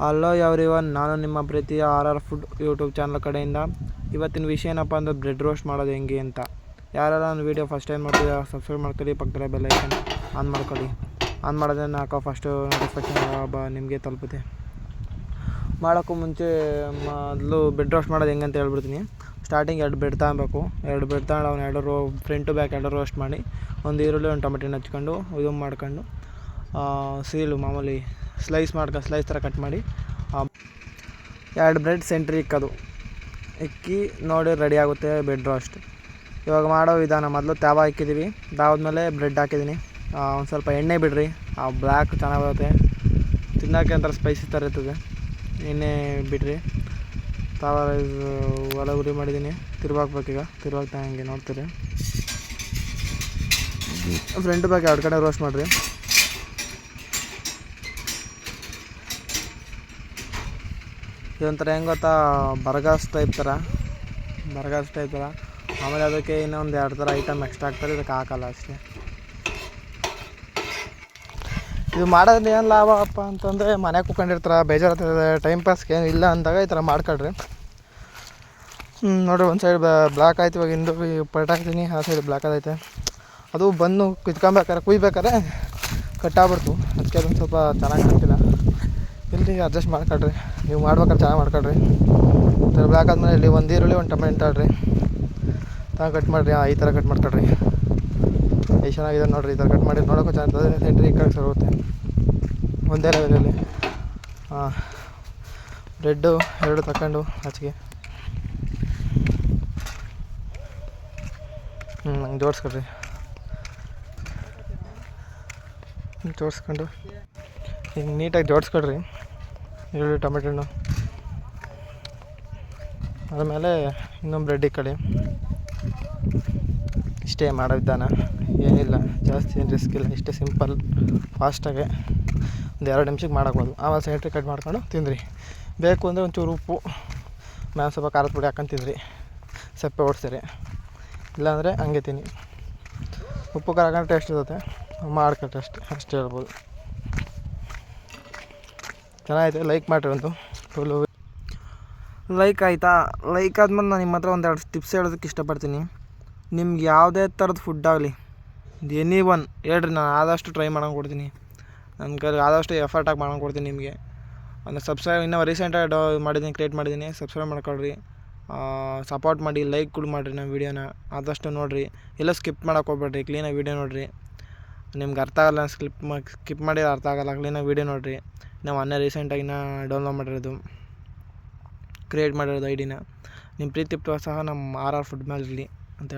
Hello everyone, ನಾನು ನಿಮ್ಮ ಪ್ರೀತಿಯ RR ಫುಡ್ ಯೂಟ್ಯೂಬ್ ಚಾನಲ್ ಕಡೆಯಿಂದ. ಇವತ್ತಿನ ವಿಷಯ ಏನಪ್ಪ ಅಂದರೆ ಬ್ರೆಡ್ ರೋಸ್ಟ್ ಮಾಡೋದು ಹೆಂಗೆ ಅಂತ. ಯಾರೆಲ್ಲ ನನ್ನ ವೀಡಿಯೋ ಫಸ್ಟ್ ಟೈಮ್ ಮಾಡ್ತೀರಾ ಸಬ್ಸ್ಕ್ರೈಬ್ ಮಾಡ್ಕೊಳ್ಳಿ, ಪಕ್ಕದ ಬೆಲ್ ಐಕನ್ ಆನ್ ಮಾಡ್ಕೊಳ್ಳಿ. ಆನ್ ಮಾಡೋದನ್ನು ಹಾಕೋ ಫಸ್ಟು ನೋಟಿಫಿಕೇಷನ್ ನಿಮಗೆ ತಲುಪುತ್ತೆ. ಮಾಡೋಕ್ಕೂ ಮುಂಚೆ ಮೊದಲು ಬ್ರೆಡ್ ರೋಸ್ಟ್ ಮಾಡೋದು ಹೆಂಗೆ ಅಂತ ಹೇಳ್ಬಿಡ್ತೀನಿ. ಸ್ಟಾರ್ಟಿಂಗ್ 2 ಬ್ರೆಡ್ ತಗೊಬೇಕು. 2 ಬ್ರೆಡ್ ತಗೊಂಡು ಅವ್ನು 2 ಫ್ರಂಟು ಬ್ಯಾಕ್ 2 ರೋಸ್ಟ್ ಮಾಡಿ, ಒಂದು ಈರುಳ್ಳಿ ಒಂದು ಟೊಮೆಟೊ ಹಚ್ಕೊಂಡು ಇದು ಮಾಡ್ಕೊಂಡು ಸೀಲು ಮಾಮೂಲಿ ಸ್ಲೈಸ್ ಥರ ಕಟ್ ಮಾಡಿ 2 ಬ್ರೆಡ್ ಸೆಂಟ್ರಿಗೆ ಇಕ್ಕಿ ನೋಡಿ ರೆಡಿ ಆಗುತ್ತೆ ಬ್ರೆಡ್ ರೋಸ್ಟ್. ಇವಾಗ ಮಾಡೋ ವಿಧಾನ, ಮೊದಲು ತಾವ ಇಕ್ಕಿದ್ದೀವಿ, ತಾವದ್ಮೇಲೆ ಬ್ರೆಡ್ ಹಾಕಿದ್ದೀನಿ. ಒಂದು ಸ್ವಲ್ಪ ಎಣ್ಣೆ ಬಿಡ್ರಿ, ಬ್ಲ್ಯಾಕ್ ಚೆನ್ನಾಗಿ ಬರುತ್ತೆ, ತಿನ್ನೋಕ್ಕೆ ಒಂಥರ ಸ್ಪೈಸಿ ಥರ ಇರ್ತದೆ. ಎಣ್ಣೆ ಬಿಡ್ರಿ, ತಾವ ಒಲೆ ಉರಿ ಮಾಡಿದ್ದೀನಿ, ತಿರುವಾಕ್ಬೇಕೀಗ. ತಿರುವಾಗ್ತಾ ಹಂಗೆ ನೋಡ್ತೀರಿ. ಫ್ರಂಟ್ ಬ್ಯಾಕ್ 2 ಕಡೆ ರೋಸ್ಟ್ ಮಾಡಿರಿ. ಇದೊಂಥರ ಹೆಂಗೆ ಗೊತ್ತಾ, ಬರ್ಗಾಸ್ ಟೈಪ್ ಥರ. ಆಮೇಲೆ ಅದಕ್ಕೆ ಇನ್ನೊಂದು 2 ಥರ ಐಟಮ್ ಎಕ್ಸ್ಟ್ರಾ ಹಾಕ್ತಾರೆ, ಇದಕ್ಕೆ ಹಾಕಲ್ಲ ಅಷ್ಟೇ. ಇದು ಮಾಡೋದ್ರಿಂದ ಏನು ಲಾಭಪ್ಪ ಅಂತಂದರೆ, ಮನೆಗೆ ಕೂತ್ಕೊಂಡಿರ್ತಾರೆ, ಬೇಜಾರಾಗ್ತದೆ, ಟೈಮ್ ಪಾಸ್ಗೆ ಏನು ಇಲ್ಲ ಅಂದಾಗ ಈ ಥರ ಮಾಡ್ಕೊಳ್ರಿ. ನೋಡಿರಿ, ಒಂದು ಸೈಡ್ ಬ್ಲ್ಯಾಕ್ ಆಯ್ತು. ಇವಾಗ ಹಿಂದೆ ಪಲ್ಟ್ ಹಾಕ್ತೀನಿ, ಆ ಸೈಡ್ ಬ್ಲ್ಯಾಕ್ ಆಗೈತೆ. ಅದು ಬಂದು ಕುಯ್ಬೇಕಾರೆ ಕಟ್ಟಾಗ್ಬಿಡ್ತು. ಅದಕ್ಕೆ ಅದೊಂದು ಸ್ವಲ್ಪ ಚೆನ್ನಾಗಿ ಕಾಣ್ತಿಲ್ಲ. ಇಲ್ಲಿ ಅಡ್ಜಸ್ಟ್ ಮಾಡ್ಕೊಳ್ರಿ, ನೀವು ಮಾಡ್ಬೇಕಾದ್ರೆ ಚೆನ್ನಾಗಿ ಮಾಡ್ಕೊಳ್ರಿ. ಥರ ಬ್ಲ್ಯಾಕ್ ಆದಮೇಲೆ ಇಲ್ಲಿ ಒಂದು ಈರುಳ್ಳಿ ಒಂದು ಟೊಮೆಟೊ ತಗೊಳ್ರಿ, ಕಟ್ ಮಾಡಿರಿ. ಈ ಥರ ಕಟ್ ಮಾಡ್ಕೊಳ್ರಿ. ಎಷ್ಟು ಚೆನ್ನಾಗಿದೆ ನೋಡಿರಿ, ಈ ಥರ ಕಟ್ ಮಾಡಿ ನೋಡೋಕ್ಕೂ ಚೆನ್ನಾಗಿರ್ತದೆ. ಸೆಂಟ್ರಿಗೆ ಕಡೆ ಸರುತ್ತೆ ಒಂದೇ ಲೆವೆಲಲ್ಲಿ. ಬ್ರೆಡ್ಡು 2 ತಗೊಂಡು ಆಚೆಗೆ ಹಂಗೆ ಜೋಡಿಸ್ಕೊಳ್ರಿ. ಜೋಡಿಸ್ಕೊಂಡು ಹಿಂಗೆ ನೀಟಾಗಿ ಜೋಡಿಸ್ಕೊಳ್ರಿ ಈರುಳ್ಳಿ ಟೊಮೆಟೊನು. ಆಮೇಲೆ ಇನ್ನೊಂದು ಬ್ರೆಡ್ ಇಕ್ಕಳಿ. ಇಷ್ಟೇ ಮಾಡೋ ವಿಧಾನ, ಏನಿಲ್ಲ ಜಾಸ್ತಿ, ಏನು ರಿಸ್ಕ್ ಇಲ್ಲ. ಇಷ್ಟೇ ಸಿಂಪಲ್, ಫಾಸ್ಟಾಗೆ ಒಂದು 2 ನಿಮಿಷಕ್ಕೆ ಮಾಡೋಕ್ಬೋದು. ಆಮೇಲೆ ಸೈಡ್ರಿಗೆ ಕಟ್ ಮಾಡ್ಕೊಂಡು ತಿಂದ್ರಿ. ಬೇಕು ಅಂದರೆ ಒಂಚೂರು ಉಪ್ಪು, ಮೇಲೆ ಸ್ವಲ್ಪ ಖಾರದ ಪುಡಿ ಹಾಕೊಂಡು ತಿಂದ್ರಿ, ಸಪ್ಪೆ ಓಡಿಸ್ರಿ. ಇಲ್ಲಾಂದರೆ ಹಂಗೆ ತಿನ್ನಿ. ಉಪ್ಪು ಖಾರ ಹಾಕೊಂಡು ಟೇಸ್ಟ್ ಇರುತ್ತೆ, ಮಾಡ್ಕೊಳ್ರಿ. ಅಷ್ಟೇ ಹೇಳ್ಬೋದು. ಚೆನ್ನಾಗೈತೆ, ಲೈಕ್ ಮಾಡಿರಿ. ಒಂದು ಫುಲ್ಲು ಲೈಕ್ ಆಯಿತಾ? ಲೈಕ್ ಆದಮೇಲೆ ನಾನು ನಿಮ್ಮ ಹತ್ರ ಒಂದು 2 ಟಿಪ್ಸ್ ಹೇಳೋದಕ್ಕೆ ಇಷ್ಟಪಡ್ತೀನಿ. ನಿಮ್ಗೆ ಯಾವುದೇ ಥರದ ಫುಡ್ ಆಗಲಿ, ಎನಿ ಒನ್ ಹೇಳ್ರಿ, ನಾನು ಆದಷ್ಟು ಟ್ರೈ ಮಾಡೋಂಗೆ ಕೊಡ್ತೀನಿ. ನನ್ನ ಕೈಲಿ ಆದಷ್ಟು ಎಫರ್ಟ್ ಆಗಿ ಮಾಡೋಂಗೆ ಕೊಡ್ತೀನಿ ನಿಮಗೆ. ಅಂದರೆ ಸಬ್ಸ್ಕ್ರೈಬ್ ಇನ್ನೂ ರೀಸೆಂಟಾಗಿ ಕ್ರಿಯೇಟ್ ಮಾಡಿದ್ದೀನಿ. ಸಬ್ಸ್ಕ್ರೈಬ್ ಮಾಡ್ಕೊಳ್ರಿ, ಸಪೋರ್ಟ್ ಮಾಡಿ, ಲೈಕ್ ಕೂಡ ಮಾಡಿರಿ ನಮ್ಮ ವೀಡಿಯೋನ. ಆದಷ್ಟು ನೋಡಿರಿ, ಎಲ್ಲ ಸ್ಕಿಪ್ ಮಾಡೋಕೆ ಹೋಗ್ಬೇಡ್ರಿ, ಕ್ಲೀನಾಗಿ ವೀಡಿಯೋ ನೋಡಿರಿ. ನಿಮ್ಗೆ ಅರ್ಥ ಆಗಲ್ಲ, ಸ್ಕಿಪ್ ಮಾಡಿ ಅರ್ಥ ಆಗಲ್ಲ, ಕ್ಲೀನಾಗಿ ವೀಡಿಯೋ ನೋಡಿರಿ. ನಾವು ರೀಸೆಂಟಾಗಿ ಡೌನ್ಲೋಡ್ ಮಾಡಿರೋದು, ಕ್ರಿಯೇಟ್ ಮಾಡಿರೋದು ಐಡಿನ. ನಿಮ್ಮ ಪ್ರೀತಿ ಪ್ರೋತ್ಸಾಹ ನಮ್ಮ RR ಫುಡ್ ಮೇಲೆ ಇರಲಿ ಅಂತ ಹೇಳಿ.